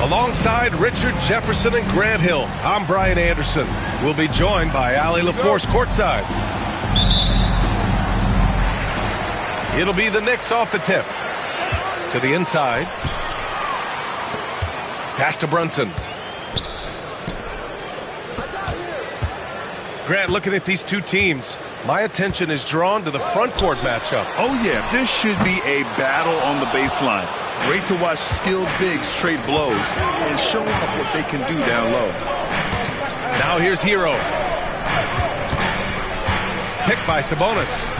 Alongside Richard Jefferson and Grant Hill, I'm Brian Anderson. We'll be joined by Allie LaForce courtside. It'll be the Knicks off the tip. To the inside. Pass to Brunson. Grant, looking at these two teams, my attention is drawn to the front court matchup. Oh, yeah, this should be a battle on the baseline. Great to watch skilled bigs trade blows and show off what they can do down low. Now here's Hero. Picked by Sabonis.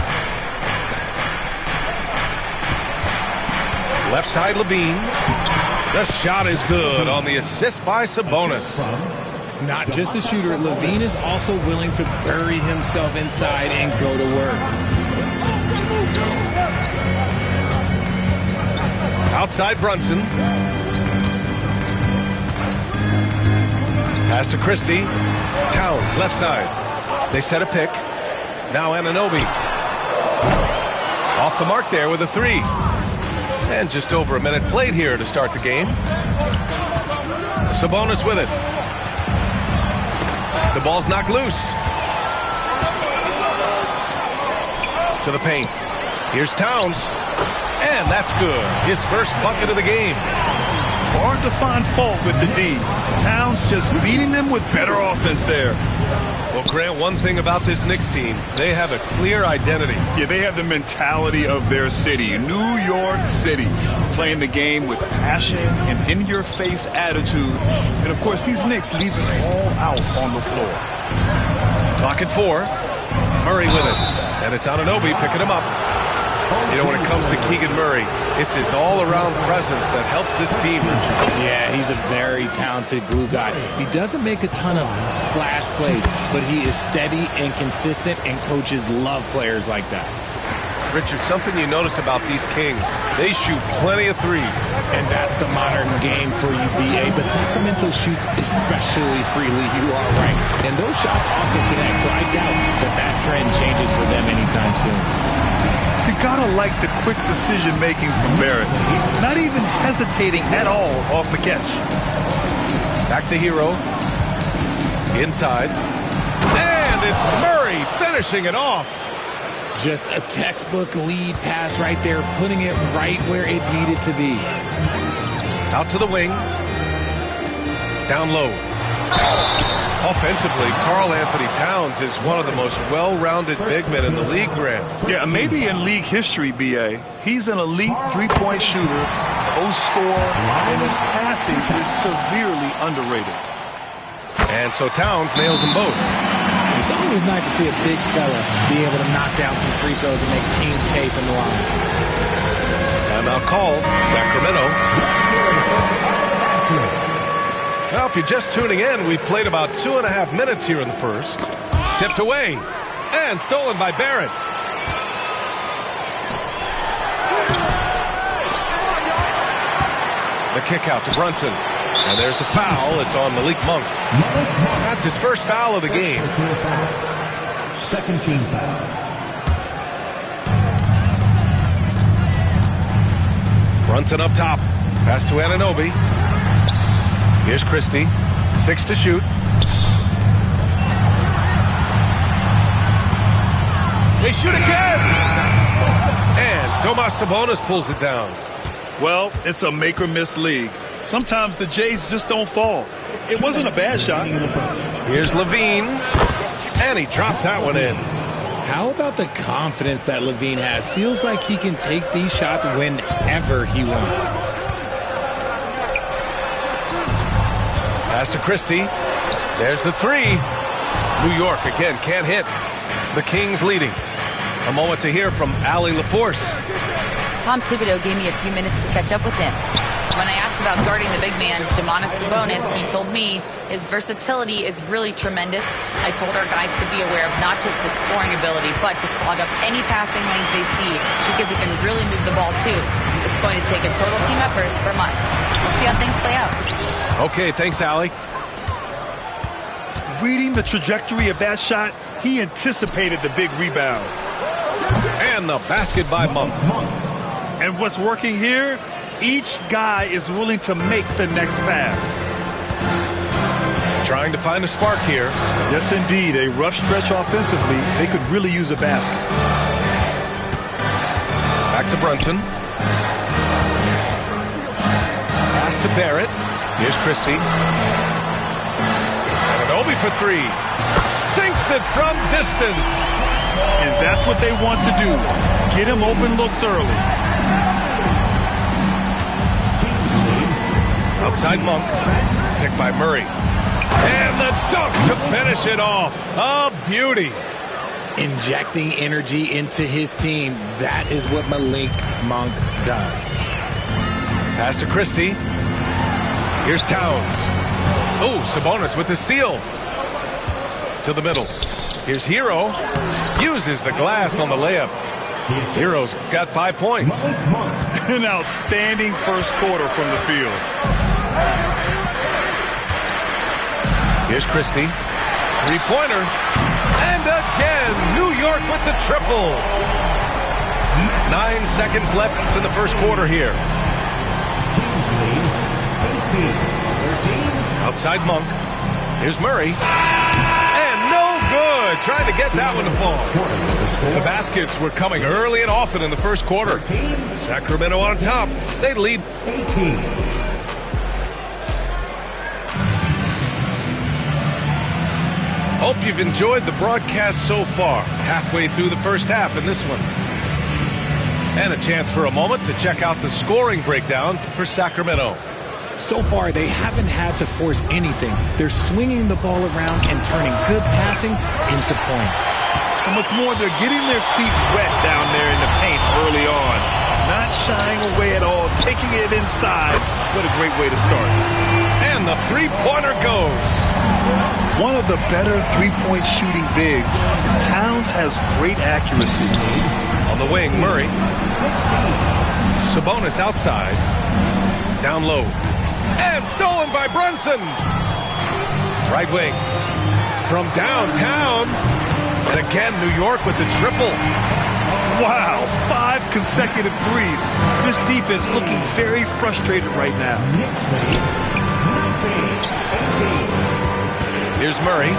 Left side Levine. The shot is good on the assist by Sabonis. Not just a shooter, Levine is also willing to bury himself inside and go to work. Outside Brunson. Pass to Christie. Towns left side. They set a pick. Now Anunoby. Off the mark there with a three. And just over a minute played here to start the game. Sabonis with it. The ball's knocked loose. To the paint. Here's Towns. And that's good. His first bucket of the game. Hard to find fault with the D. Towns just beating them with better offense there. Well, Grant, one thing about this Knicks team, they have a clear identity. Yeah, they have the mentality of their city, New York City, playing the game with passion and in-your-face attitude. And, of course, these Knicks leave it all out on the floor. Clock at 4. Murray with it. And it's Anunoby picking him up. You know, when it comes to Keegan Murray, it's his all-around presence that helps this team. Yeah, he's a very talented glue guy. He doesn't make a ton of splash plays, but he is steady and consistent, and coaches love players like that. Richard, something you notice about these Kings, they shoot plenty of threes. And that's the modern game for you, B.A., but Sacramento shoots especially freely. You are right. And those shots often connect, so I doubt that trend changes for them anytime soon. You gotta like the quick decision-making from Barrett. Not even hesitating at all off the catch. Back to Hero. Inside. And it's Murray finishing it off. Just a textbook lead pass right there, putting it right where it needed to be. Out to the wing. Down low. Offensively, Karl-Anthony Towns is one of the most well-rounded big men in the league, Grant. Yeah, maybe in league history, B.A. He's an elite three-point shooter, scorer, and his passing is severely underrated. And so Towns nails them both. It's always nice to see a big fella be able to knock down some free throws and make teams pay from the line. Timeout called, Sacramento. Well, if you're just tuning in, we played about 2.5 minutes here in the first. Tipped away and stolen by Barrett. The kick out to Brunson. And there's the foul. It's on Malik Monk. That's his first foul of the game. Second team foul. Brunson up top. Pass to Anunoby. Here's Christie. 6 to shoot. They shoot again! And Domas Sabonis pulls it down. Well, it's a make-or-miss league. Sometimes the Jays just don't fall. It wasn't a bad shot. Here's Levine. And he drops that one in. How about the confidence that Levine has? Feels like he can take these shots whenever he wants. Pass to Christie. There's the three. New York again can't hit. The Kings leading. A moment to hear from Allie LaForce. Tom Thibodeau gave me a few minutes to catch up with him. When I asked about guarding the big man, Domantas Sabonis, he told me his versatility is really tremendous. I told our guys to be aware of not just his scoring ability, but to clog up any passing lanes they see, because he can really move the ball too. It's going to take a total team effort from us. Let's see how things play out. Okay, thanks, Allie. Reading the trajectory of that shot, he anticipated the big rebound. And the basket by Monk. And what's working here? Each guy is willing to make the next pass. Trying to find a spark here. Yes, indeed. A rough stretch offensively. They could really use a basket. Back to Brunson. Pass to Barrett. Here's Christie. Anunoby for three. Sinks it from distance. And that's what they want to do. Get him open looks early. Outside Monk. Picked by Murray. And the dunk to finish it off. A beauty. Injecting energy into his team. That is what Malik Monk does. Pass to Christie. Here's Towns. Oh, Sabonis with the steal. To the middle. Here's Hero. Uses the glass on the layup. Hero's got 5 points. An outstanding first quarter from the field. Here's Christie. Three-pointer. And again, New York with the triple. 9 seconds left in the first quarter here. Outside Monk. Here's Murray. And no good. Trying to get that one to fall. The baskets were coming early and often in the first quarter. Sacramento on top. They lead 18. Hope you've enjoyed the broadcast so far. Halfway through the first half in this one. And a chance for a moment to check out the scoring breakdown for Sacramento. So far, they haven't had to force anything. They're swinging the ball around and turning good passing into points. And what's more, they're getting their feet wet down there in the paint early on. Not shying away at all, taking it inside. What a great way to start. And the three-pointer goes. One of the better three-point shooting bigs. Towns has great accuracy. On the wing, Murray. Sabonis outside. Down low. And stolen by Brunson. Right wing. From downtown. And again, New York with the triple. Wow, 5 consecutive threes. This defense looking very frustrated right now. Here's Murray.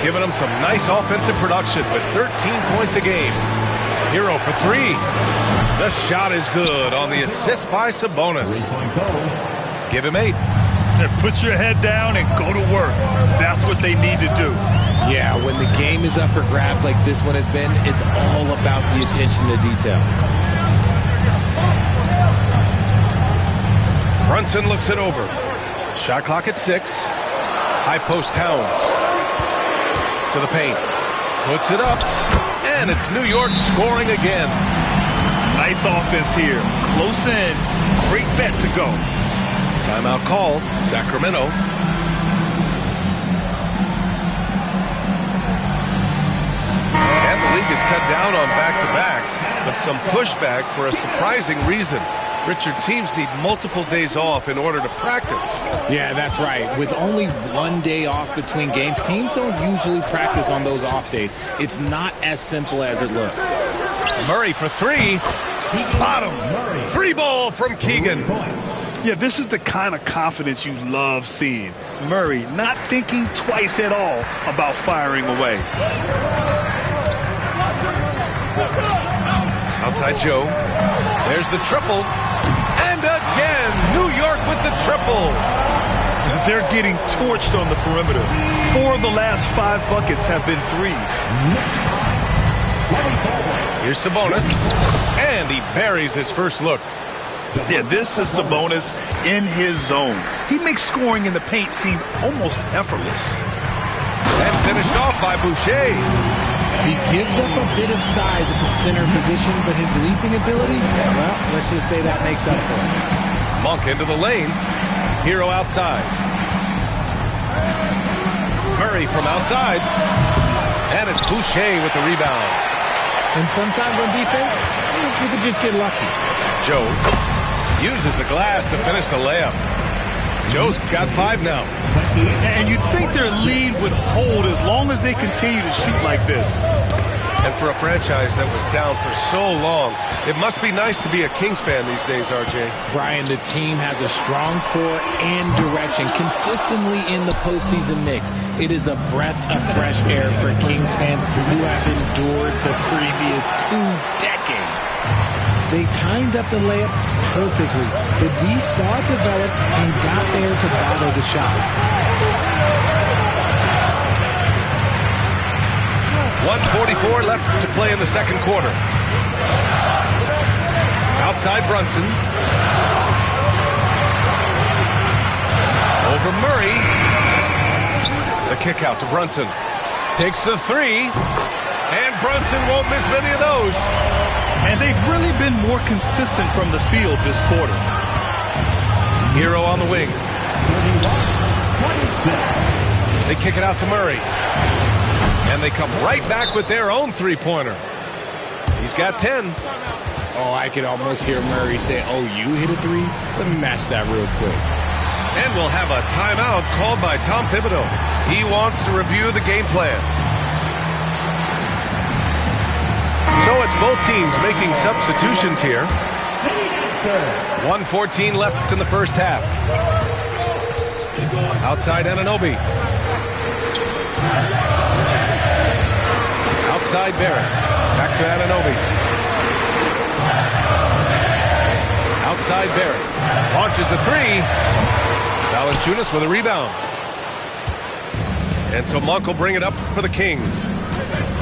Giving them some nice offensive production with 13 points a game. Hero for three. The shot is good on the assist by Sabonis. Give him 8. And put your head down and go to work. That's what they need to do. Yeah, when the game is up for grabs like this one has been, it's all about the attention to detail. Brunson looks it over. Shot clock at 6. High post Towns. To the paint. Puts it up. And it's New York scoring again. Nice offense here. Close in. Great bet to go. Timeout call. Sacramento. And the league has cut down on back-to-backs, but some pushback for a surprising reason. Richard, teams need multiple days off in order to practice. Yeah, that's right. With only 1 day off between games, teams don't usually practice on those off days. It's not as simple as it looks. Murray for three. Bottom. Free ball from Keegan. Yeah, this is the kind of confidence you love seeing. Murray not thinking twice at all about firing away. Outside Joe. There's the triple. And again, New York with the triple. They're getting torched on the perimeter. 4 of the last 5 buckets have been threes. Here's Sabonis. And he buries his first look. Yeah, this is Sabonis in his zone. He makes scoring in the paint seem almost effortless. And finished off by Boucher. He gives up a bit of size at the center position, but his leaping ability, well, let's just say that makes up for it. Monk into the lane. Hero outside. Murray from outside. And it's Boucher with the rebound. And sometimes on defense, you could just get lucky. Joe uses the glass to finish the layup. Joe's got 5 now. And you'd think their lead would hold as long as they continue to shoot like this. And for a franchise that was down for so long, it must be nice to be a Kings fan these days, RJ. Brian, the team has a strong core and direction consistently in the postseason mix. It is a breath of fresh air for Kings fans who have endured the previous 2 decades. They timed up the layup perfectly. The D saw it develop and got there to bother the shot. 1:44 left to play in the second quarter. Outside Brunson. Over Murray. The kick out to Brunson. Takes the 3. And Brunson won't miss many of those. And they've really been more consistent from the field this quarter. Hero on the wing. They kick it out to Murray. And they come right back with their own three-pointer. He's got 10. Oh, I could almost hear Murray say, oh, you hit a 3? Let me match that real quick. And we'll have a timeout called by Tom Thibodeau. He wants to review the game plan. So it's both teams making substitutions here. 1:14 left in the first half. Outside Anunoby. Outside Barrett. Back to Anunoby. Outside Barrett. Launches a 3. Valanciunas with a rebound. And so Monk will bring it up for the Kings.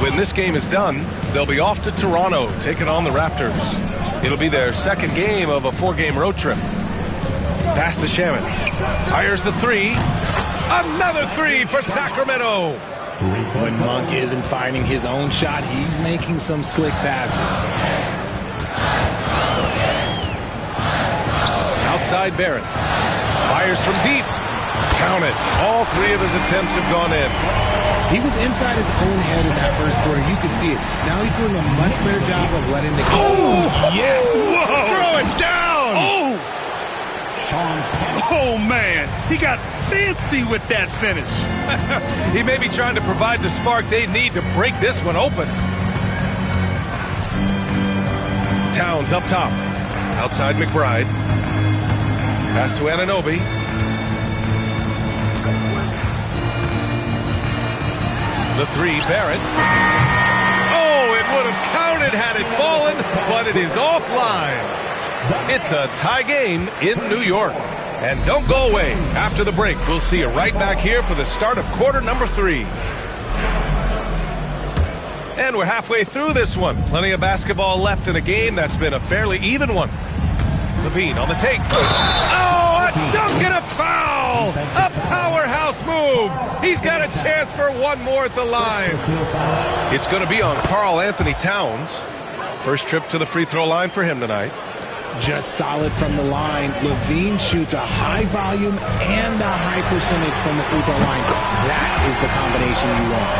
When this game is done, they'll be off to Toronto, taking on the Raptors. It'll be their second game of a 4-game road trip. Pass to Shaman. Fires the 3. Another 3 for Sacramento. When Monk isn't finding his own shot, he's making some slick passes. Outside Barrett. Fires from deep. Count it. All 3 of his attempts have gone in. He was inside his own head in that first quarter. You could see it. Now he's doing a much better job of letting the... Oh, yes! Whoa. Throw it down! Oh! Oh, man. He got fancy with that finish. He may be trying to provide the spark they need to break this one open. Towns up top. Outside McBride. Pass to Anunoby. The 3, Barrett. Oh, it would have counted had it fallen, but it is offline. It's a tie game in New York. And don't go away. After the break, we'll see you right back here for the start of quarter number 3. And we're halfway through this one. Plenty of basketball left in a game that's been a fairly even one. Levine on the take. Oh, a dunk and a foul! A powerhouse move! He's got a chance for one more at the line. It's going to be on Karl Anthony Towns. First trip to the free throw line for him tonight. Just solid from the line. Levine shoots a high volume and a high percentage from the free throw line. That is the combination you want.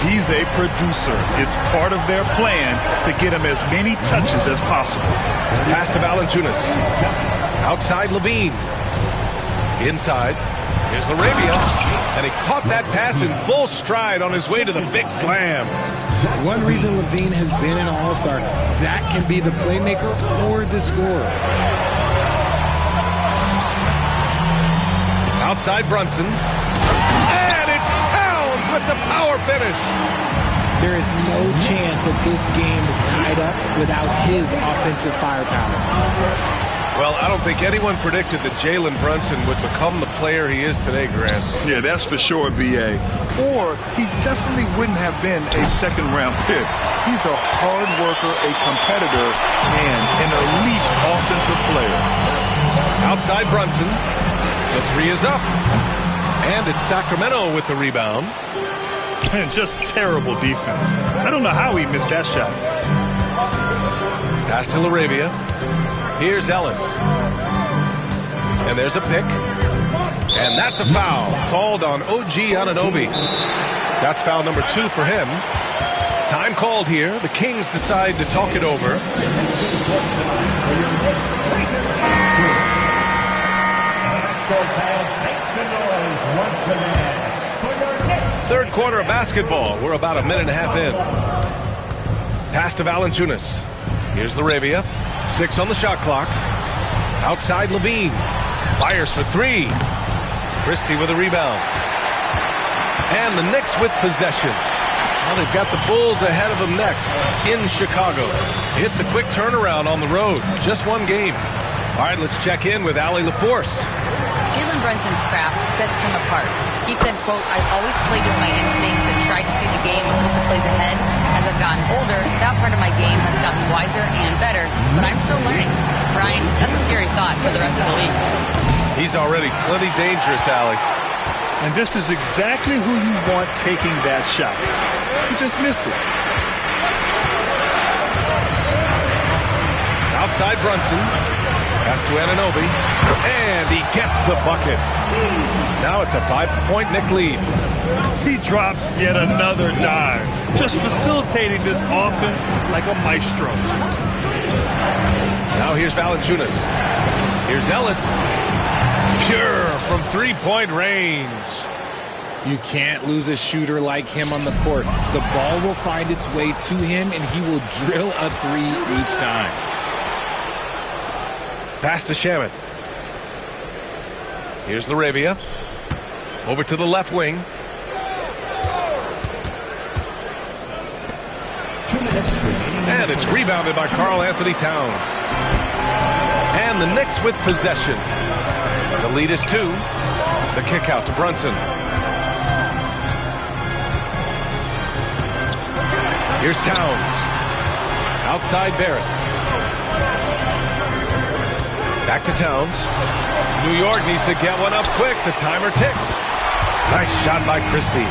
He's a producer. It's part of their plan to get him as many touches as possible. Pass to Valanciunas. Outside Levine. Inside. Here's Laravia. And he caught that pass in full stride on his way to the big slam. One reason Levine has been an all-star, Zach can be the playmaker or the scorer. Outside Brunson. And it's Towns with the power finish. There is no chance that this game is tied up without his offensive firepower. Well, I don't think anyone predicted that Jalen Brunson would become the player he is today, Grant. Yeah, that's for sure, B.A. Or he definitely wouldn't have been a second-round pick. He's a hard worker, a competitor, and an elite offensive player. Outside Brunson. The 3 is up. And it's Sacramento with the rebound. And just terrible defense. I don't know how he missed that shot. Pass to Laravia. Here's Ellis. And there's a pick. And that's a foul called on OG Anunoby. That's foul number 2 for him. Time called here. The Kings decide to talk it over. Third quarter of basketball. We're about a minute and a half in. Pass to Valanciunas. Here's LaRavia. 6 on the shot clock. Outside Levine. Fires for 3. Christie with a rebound. And the Knicks with possession. Well, they've got the Bulls ahead of them next in Chicago. It's a quick turnaround on the road. Just one game. All right, let's check in with Allie LaForce. Jalen Brunson's craft sets him apart. He said, quote, "I've always played with my instincts and tried to see the game a couple plays ahead. As I've gotten older, that part of my game has gotten wiser and better, but I'm still learning." Brian, that's a scary thought for the rest of the league. He's already plenty dangerous, Allie. And this is exactly who you want taking that shot. You just missed it. Outside Brunson. Pass to Anunoby. And he gets the bucket. Now it's a 5-point Knick lead. He drops yet another dime. Just facilitating this offense like a maestro. Now here's Valanciunas. Here's Ellis. Pure from 3-point range. You can't lose a shooter like him on the court. The ball will find its way to him, and he will drill a 3 each time. Pass to Shamet. Here's LaRavia. Over to the left wing. And it's rebounded by Karl Anthony Towns. And the Knicks with possession. The lead is 2. The kick out to Brunson. Here's Towns. Outside Barrett. Back to Towns. New York needs to get one up quick. The timer ticks. Nice shot by Christie.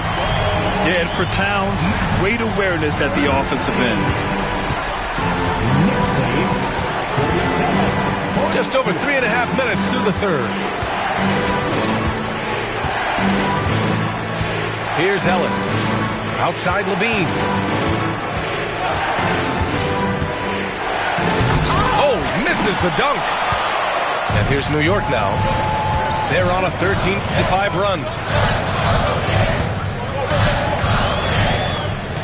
Yeah, and for Towns, great awareness at the offensive end. Just over 3.5 minutes through the third. Here's Ellis. Outside Levine. Oh, misses the dunk. And here's New York now. They're on a 13-5 run.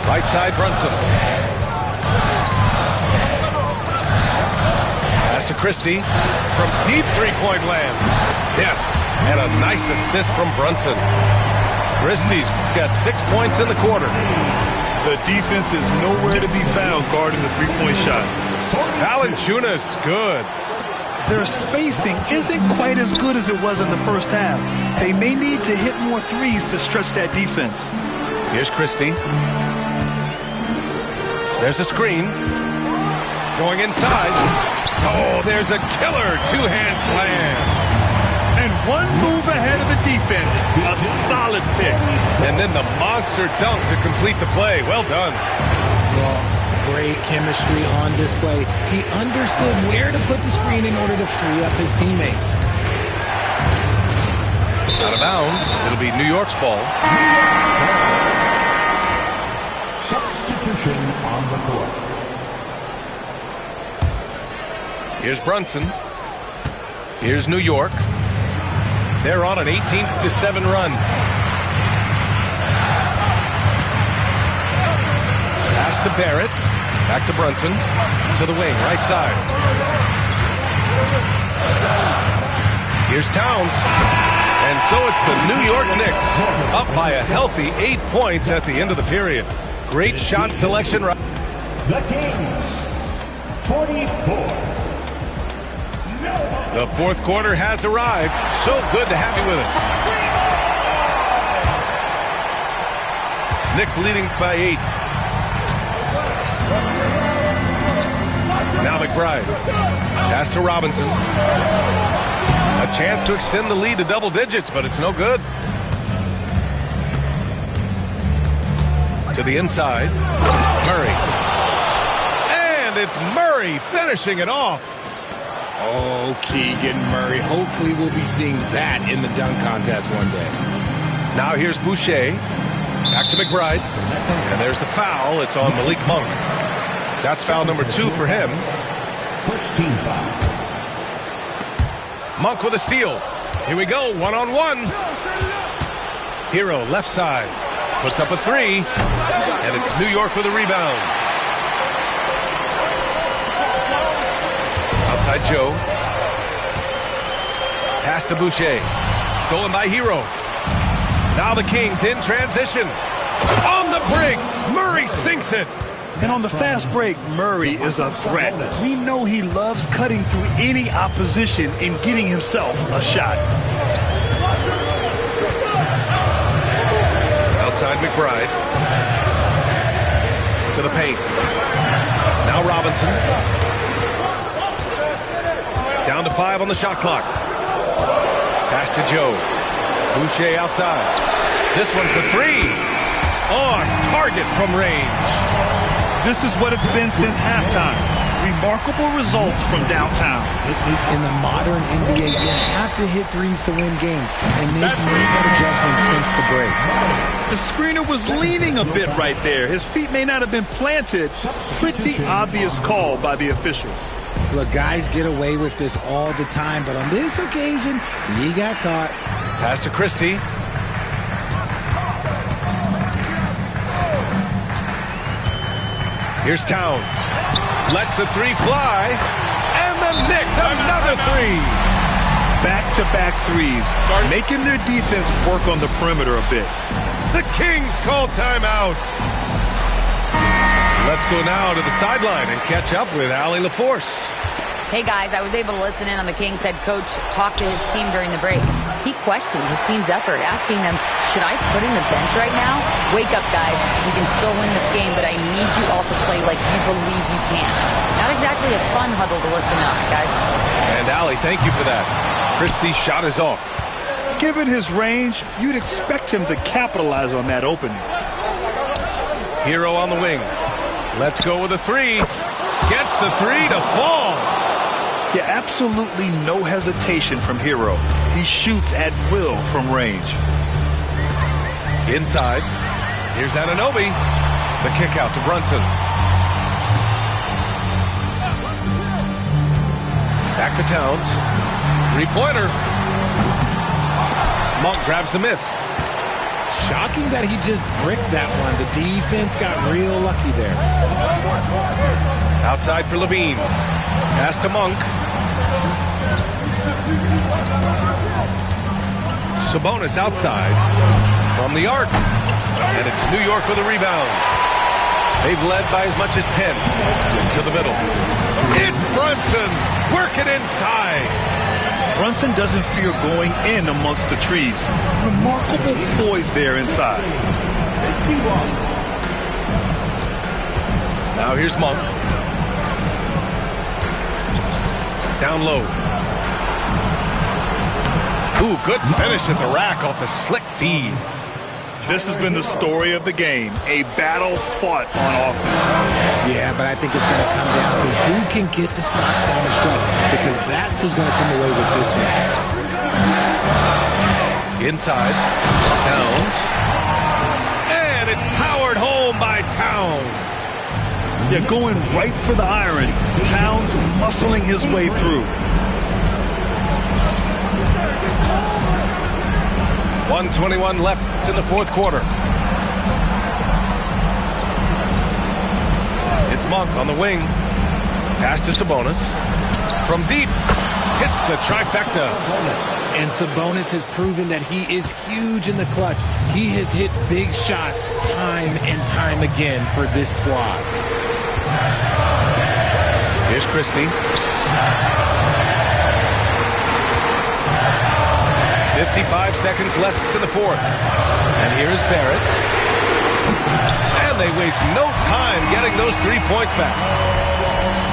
Right side Brunson. Pass to Christie from deep 3-point land. Yes, and a nice assist from Brunson. Christie's got 6 points in the quarter. The defense is nowhere to be found guarding the 3-point shot. Valanciunas, good. Their spacing isn't quite as good as it was in the first half. They may need to hit more threes to stretch that defense. Here's Christie. There's a screen. Going inside. Oh, there's a killer 2-hand slam. And one move ahead of the defense. A solid pick. And then the monster dunk to complete the play. Well done. Great chemistry on display. He understood where to put the screen in order to free up his teammate. Out of bounds. It'll be New York's ball. Substitution on the court. Here's Brunson. Here's New York. They're on an 18-7 run. Pass to Barrett. Back to Brunson. To the wing, right side. Here's Towns. And so it's the New York Knicks up by a healthy 8 points at the end of the period. Great shot selection. The Kings, 44. The fourth quarter has arrived. So good to have you with us. Knicks leading by 8. Now McBride. Pass to Robinson. A chance to extend the lead to double digits, but it's no good. To the inside. Murray. And it's Murray finishing it off. Oh, Keegan Murray. Hopefully we'll be seeing that in the dunk contest one day. Now here's Boucher. Back to McBride. And there's the foul. It's on Malik Monk. That's foul number 2 for him. First team foul. Monk with a steal. Here we go, 1-on-1. Hero left side. Puts up a 3. And it's New York with a rebound. Outside Joe. Pass to Boucher. Stolen by Hero. Now the Kings in transition. On the break, Murray sinks it. And on the fast break, Murray is a threat. We know he loves cutting through any opposition and getting himself a shot. Outside McBride. To the paint. Now Robinson. Down to 5 on the shot clock. Pass to Joe. Boucher outside. This one for 3. On target from range. This is what it's been since halftime. Remarkable results from downtown. In the modern NBA, you have to hit threes to win games, and they've made that adjustment since the break. The screener was leaning a bit right there. His feet may not have been planted. Pretty obvious call by the officials. Look, guys get away with this all the time, but on this occasion, he got caught. Pass to Christie. Here's Towns. Lets the 3 fly. And the Knicks another 3. Back-to-back threes, making their defense work on the perimeter a bit. The Kings call timeout. Let's go now to the sideline and catch up with Allie LaForce. Hey guys, I was able to listen in on the Kings head coach talk to his team during the break. He questioned his team's effort, asking them, should I put in the bench right now? Wake up, guys. We can still win this game, but I need you all to play like you believe you can. Not exactly a fun huddle to listen on, guys. And Allie, thank you for that. Christie's shot is off. Given his range, you'd expect him to capitalize on that opening. Hero on the wing. Let's go with a 3. Gets the 3 to fall. Yeah, absolutely no hesitation from Hero. He shoots at will from range. Inside. Here's Anunoby. The kick out to Brunson. Back to Towns. 3-pointer. Monk grabs the miss. Shocking that he just bricked that one. The defense got real lucky there. Outside for Levine. Pass to Monk. Sabonis outside from the arc. And it's New York with a rebound. They've led by as much as 10. To the middle. It's Brunson. Working inside. Brunson doesn't fear going in amongst the trees. Remarkable poise there inside. Now here's Monk. Down low. Ooh, good finish at the rack off the slick feed. This has been the story of the game. A battle fought on offense. Yeah, but I think it's going to come down to who can get the stops down the stretch, because that's who's going to come away with this one. Inside. Towns. And it's powered home by Towns. Yeah, going right for the iron. Towns muscling his way through. 1:21 left in the fourth quarter. It's Monk on the wing. Pass to Sabonis. From deep. Hits the trifecta. And Sabonis has proven that he is huge in the clutch. He has hit big shots time and time again for this squad. Here's Christie. 55 seconds left in the fourth. And here's Barrett. And they waste no time getting those 3 points back.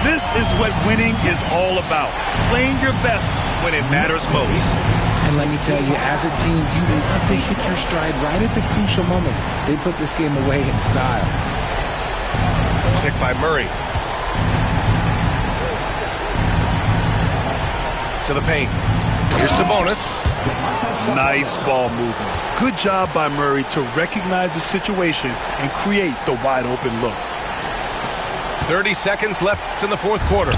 This is what winning is all about. Playing your best when it matters most. And let me tell you, as a team, you love to hit your stride right at the crucial moments. They put this game away in style. Tick by Murray. To the paint. Here's Sabonis. Nice ball movement. Good job by Murray to recognize the situation and create the wide open look. 30 seconds left in the fourth quarter.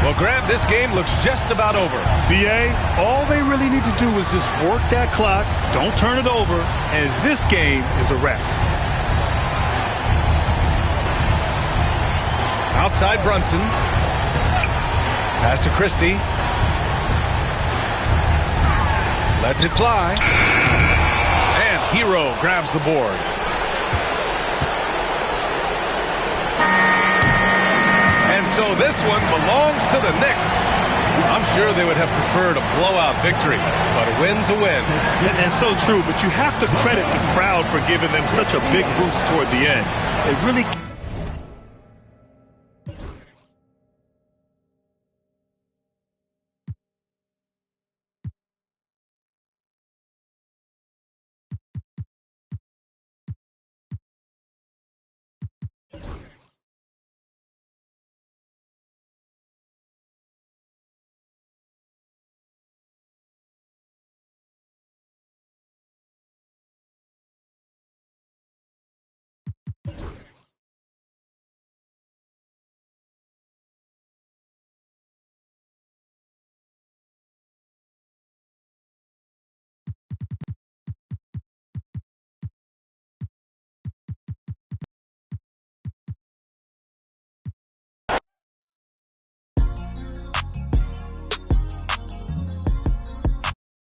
Well, Grant, this game looks just about over. BA, all they really need to do is just work that clock, don't turn it over, and this game is a wrap. Outside Brunson. Pass to Christie. Lets it fly. And Hero grabs the board. And so this one belongs to the Knicks. I'm sure they would have preferred a blowout victory, but a win's a win. And so true, but you have to credit the crowd for giving them such a big boost toward the end. It really